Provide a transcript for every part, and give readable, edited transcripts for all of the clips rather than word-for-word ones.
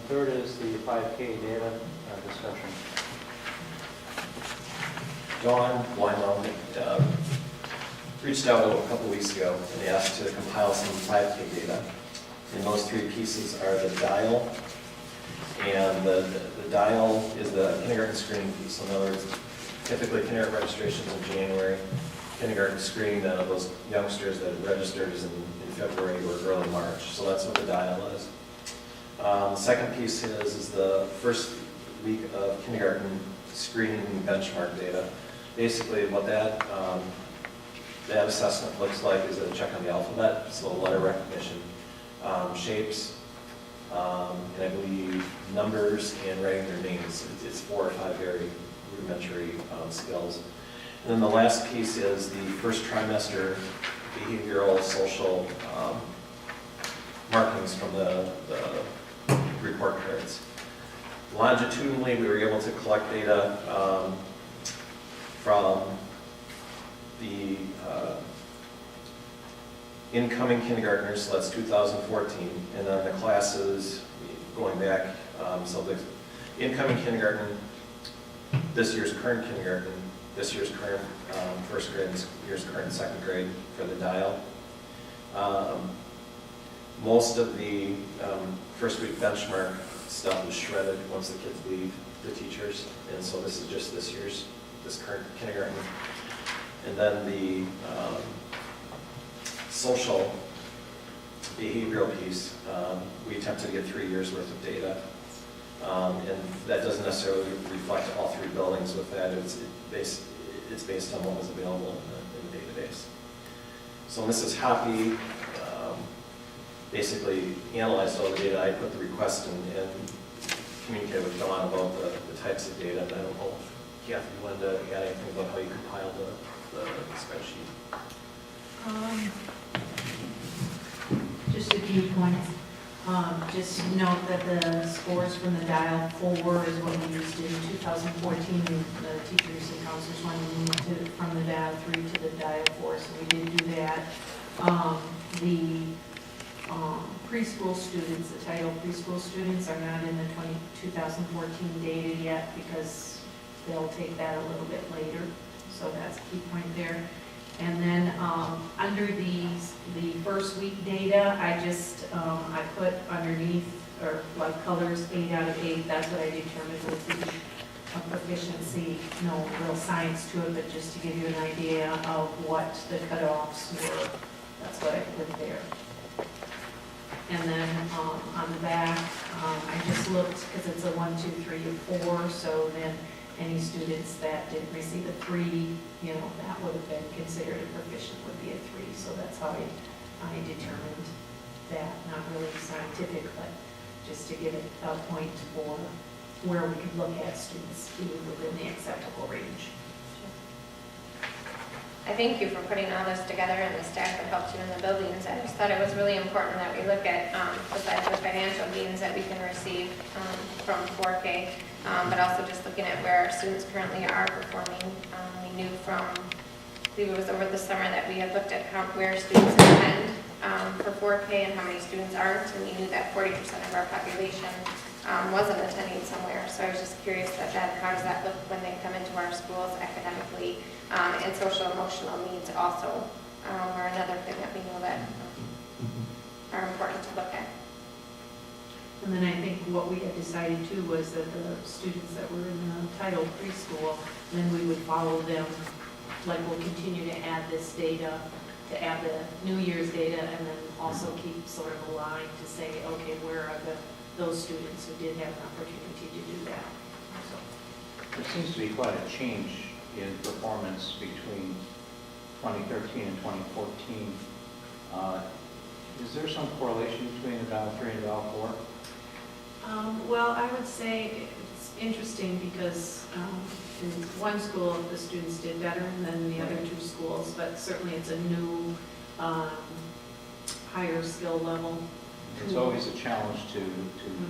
third is the 5K data discussion. Dawn Weimel reached out a couple weeks ago and asked to compile some 5K data. And those three pieces are the dial, and the dial is the kindergarten screening piece. So in other words, typically kindergarten registrations in January, kindergarten screening then of those youngsters that registered is in February or early March. So that's what the dial is. The second piece is the first week of kindergarten screening benchmark data. Basically what that assessment looks like is a check on the alphabet, so letter recognition, shapes, and I believe numbers and writing their names. It's 4 or 5 very rudimentary skills. And then the last piece is the first trimester behavioral, social markings from the report cards. Longitudinally, we were able to collect data from the incoming kindergartners, so that's 2014, and then the classes going back, so the incoming kindergarten, this year's current kindergarten, this year's current first grade, and this year's current second grade for the dial. Most of the first week benchmark stuff is shredded once the kids leave the teachers, and so this is just this current kindergarten. And then the social behavioral piece, we attempted to get 3 years worth of data. And that doesn't necessarily reflect all 3 buildings with that. It's based on what was available in the database. So Mrs. Hoppy basically analyzed all the data. I put the request and communicated with Dawn about the types of data. And I don't know if Kathy wanted to add anything about how you compiled the spreadsheet. Just a few points. Just note that the scores from the dial 4 is what we used in 2014. The teachers and counselors wanted to move from the dial 3 to the dial 4, so we did do that. The preschool students, the title preschool students are not in the 2014 data yet because they'll take that a little bit later. So that's a key point there. And then under the first week data, I put underneath, or like colors, 8 out of 8. That's what I determined was the proficiency. No real science to it, but just to give you an idea of what the cutoffs were. That's what I put there. And then on the back, I just looked because it's a 1, 2, 3, or 4. So then any students that didn't receive a 3, that would have been considered a proficient would be a 3. So that's how I determined that. Not really scientific, but just to give it a point for where we could look at students being within the acceptable range. I thank you for putting all this together and the staff that helped you in the buildings. I just thought it was really important that we look at, besides the financial gains that we can receive from 4K, but also just looking at where our students currently are performing. We knew from, I believe it was over the summer, that we had looked at where students attend for 4K and how many students aren't, and we knew that 40% of our population wasn't attending somewhere. So I was just curious that how does that look when they come into our schools academically, and social emotional needs also are another thing that we know that are important to look at. And then I think what we had decided too was that the students that were in the title preschool, then we would follow them, like we'll continue to add this data, to add the New Year's data, and then also keep sort of a line to say, okay, where are those students who did have an opportunity to do that. So. There seems to be quite a change in performance between 2013 and 2014. Is there some correlation between the dial 3 and dial 4? Well, I would say it's interesting because in one school the students did better than the other 2 schools, but certainly it's a new higher skill level. It's always a challenge to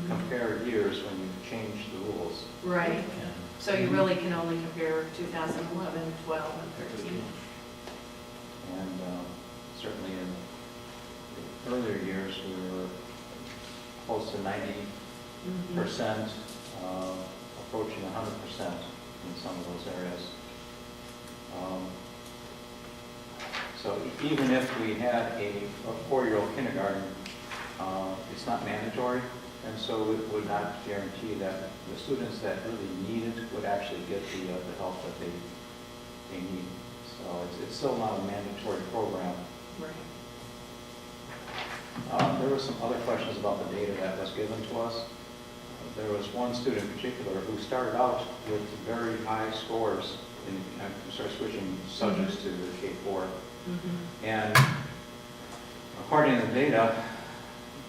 compare years when you change the rules. Right. So you really can only compare 2011, 12, and 13. And certainly in the earlier years, we were close to 90 approaching 100% in some of those areas. So even if we had a 4-year-old kindergarten, it's not mandatory, and so it would not guarantee that the students that really need it would actually get the help that they need. So it's still not a mandatory program. Right. There were some other questions about the data that was given to us. There was one student in particular who started out with very high scores, started switching subjects to the K-4. And according to the data,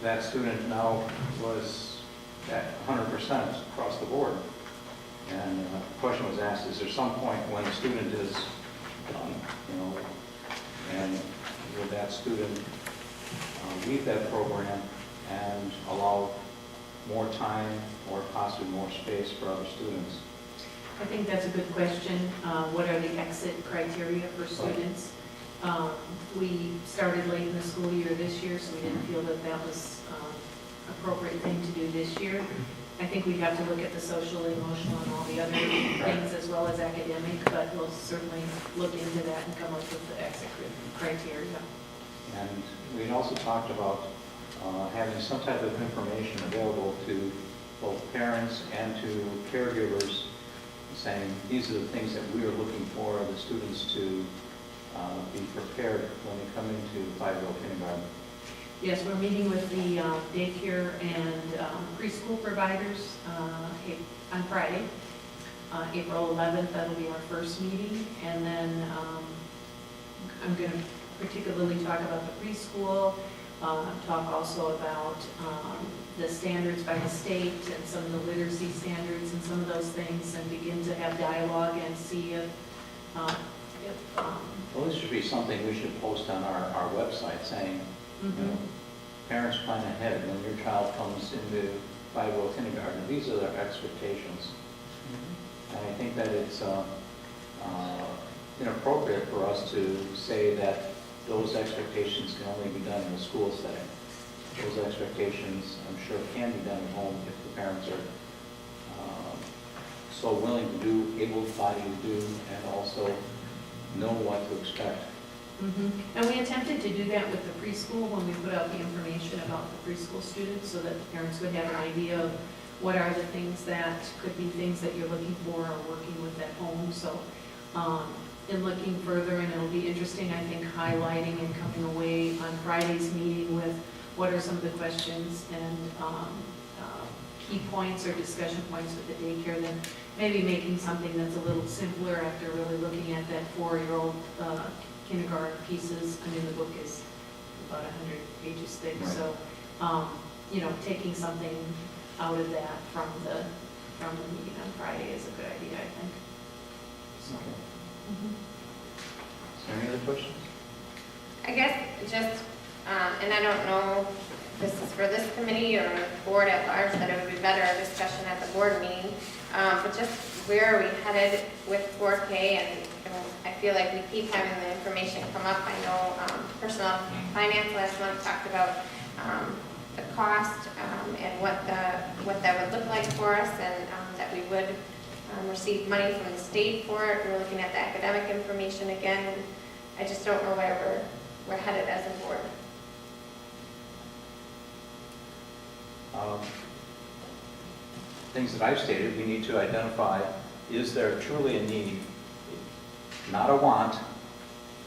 that student now was at 100% across the board. And the question was asked, is there some point when a student is done, and will that student leave that program and allow more time or possibly more space for other students? I think that's a good question. What are the exit criteria for students? We started late in the school year this year, so we didn't feel that that was appropriate thing to do this year. I think we'd have to look at the social, emotional, and all the other things as well as academic, but we'll certainly look into that and come up with the exit criteria. And we'd also talked about having some type of information available to both parents and to caregivers, saying these are the things that we are looking for the students to be prepared when they come into 5-year-old kindergarten. Yes, we're meeting with the daycare and preschool providers on Friday, April 11th. That'll be our first meeting. And then I'm going to particularly talk about the preschool, talk also about the standards by the state and some of the literacy standards and some of those things, and begin to have dialogue and see if well, this should be something we should post on our website, saying, parents plan ahead when your child comes into 5-year-old kindergarten. These are their expectations. And I think that it's inappropriate for us to say that those expectations can only be done in a school setting. Those expectations, I'm sure, can be done at home if the parents are so willing to do, able-bodied to do, and also know what to expect. And we attempted to do that with the preschool when we put out the information about the preschool students, so that the parents would have an idea of what are the things that could be things that you're looking for or working with at home. So in looking further, and it'll be interesting, I think, highlighting and coming away on Friday's meeting with what are some of the questions and key points or discussion points with the daycare, then maybe making something that's a little simpler after really looking at that 4-year-old kindergarten pieces. I mean, the book is about 100 pages thick, right. So taking something out of that from the meeting on Friday is a good idea, I think. So. Okay. Is there any other questions? I guess just, and I don't know if this is for this committee or board at large, that it would be better a discussion at the board meeting, but just where are we headed with 4K, and I feel like we keep having the information come up. I know Personnel Finance last month talked about the cost and what that would look like for us, and that we would receive money from the state for it. We're looking at the academic information again, and I just don't know where we're headed as a board. Things that I've stated, we need to identify, is there truly a need? Not a want,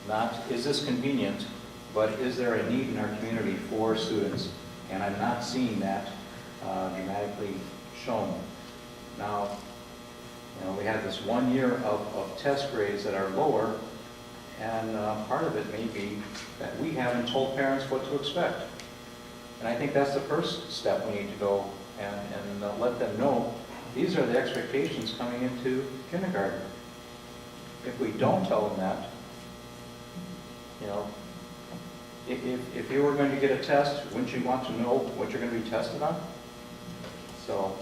not is this convenient, but is there a need in our community for students? And I'm not seeing that dramatically shown. Now, we had this 1 year of test grades that are lower, and part of it may be that we haven't told parents what to expect. And I think that's the first step we need to go and let them know these are the expectations coming into kindergarten. If we don't tell them that, if you were going to get a test, wouldn't you want to know what you're going to be tested on? So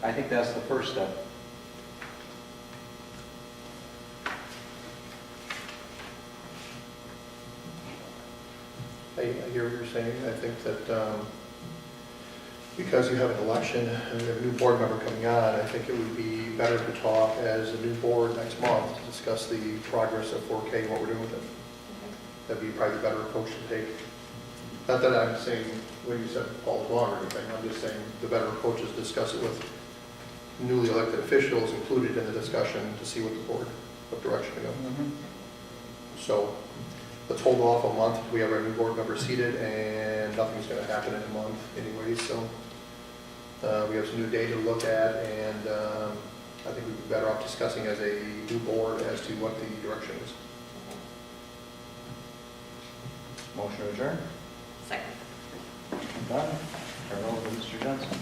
I think that's the first step. I hear what you're saying. I think that because you have an election and you have a new board member coming on, I think it would be better to talk as a new board next month to discuss the progress of 4K and what we're doing with it. That'd be probably the better approach to take. Not that I'm saying when you said Paul's wrong or anything, I'm just saying the better approach is to discuss it with newly elected officials included in the discussion to see what direction to go. So let's hold off a month. We have our new board member seated and nothing's going to happen in a month anyway. So we have some new data to look at, and I think we'd be better off discussing as a new board as to what the direction is. Motion to adjourn. Second. Done. Turn it over to Mr. Jensen.